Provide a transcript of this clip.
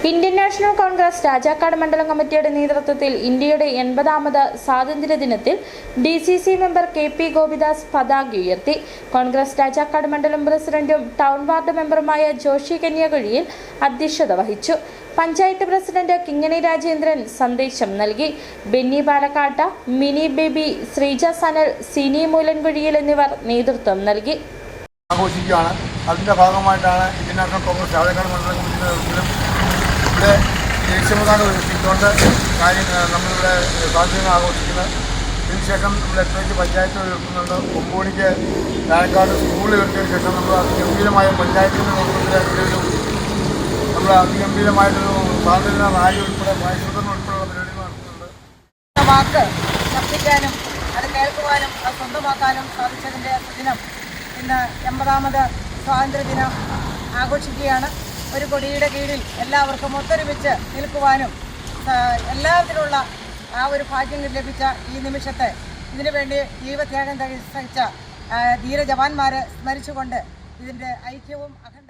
Indian national Congress Rajakkad മണ്ഡലം കമ്മിറ്റിയുടെ നേതൃത്വത്തിൽ ഇന്ത്യയുടെ 80ാമത് സ്വാതന്ത്ര്യദിനത്തിൽ DCC മെമ്പർ KP ഗോപിദാസ് പതാക ഉയർത്തി. കോൺഗ്രസ് രാജാക്കാട് മണ്ഡലം പ്രസിഡന്റും ടൗൺ വാർഡ് മെമ്പറുമായ ജോഷി കന്യാകുഴിയിൽ അധ്യക്ഷത വഹിച്ചു. പഞ്ചായത്ത് പ്രസിഡന്റ് കിങ്ങണി രാജേന്ദ്രൻ സന്ദേശം നൽകി. ബെന്നി പാലക്കാട്ട, മിനി ബേബി, ശ്രീജ സനൽ, സിനി മൂലൻകുഴിയിൽ എന്നിവർ നേതൃത്വം നൽകി. ആഘോഷിക്കുകയാണ്. അതിൻ്റെ ഭാഗമായിട്ടാണ് ഇന്ത്യൻ നാഷണൽ കോൺഗ്രസ് രാജാക്കാട് മണ്ഡലം കമ്മിറ്റിയുടെ നേതൃത്വത്തിലും ഇവിടെ ദേശീയപതാക ഉയർത്തിക്കൊണ്ട് നമ്മളിവിടെ സ്വാതന്ത്ര്യം ആഘോഷിക്കുന്നത്. ഇതിനുശേഷം നമ്മൾ 8 പഞ്ചായത്ത് ഉയർത്തുന്നുണ്ട്. കൊമ്പോണിക്ക് രാജാക്കാട് സ്കൂൾ ഉയർത്തിയതിനു ശേഷം നമ്മൾ അതിഗംഭീരമായ പഞ്ചായത്തിൻ്റെ നേതൃത്വത്തിലും നമ്മൾ അതിഗംഭീരമായിട്ടൊരു സ്വാതന്ത്ര്യ റാലി ഉൾപ്പെടെ പായസത്തിന് ഉൾപ്പെടെയുള്ള പരിപാടികൾ നടത്തുന്നുണ്ട്. വാക്ക് ശബ്ദിക്കാനും അത് കേൾക്കുവാനും അത് സ്വന്തമാക്കാനും സാധിച്ചതിൻ്റെ ദിനം ഇന്ന് 80ാമത് സ്വാതന്ത്ര്യദിനം ആഘോഷിക്കുകയാണ്. ഒരു കൊടിയുടെ കീഴിൽ എല്ലാവർക്കും ഒത്തൊരുമിച്ച് നിൽക്കുവാനും എല്ലാത്തിലുള്ള ആ ഒരു ഭാഗ്യം ലഭിച്ച ഈ നിമിഷത്തെ ഇതിനുവേണ്ടി ജീവത്യാഗം സഹിച്ച ധീര ജവാന്മാരെ സ്മരിച്ചുകൊണ്ട് ഇതിൻ്റെ ഐക്യവും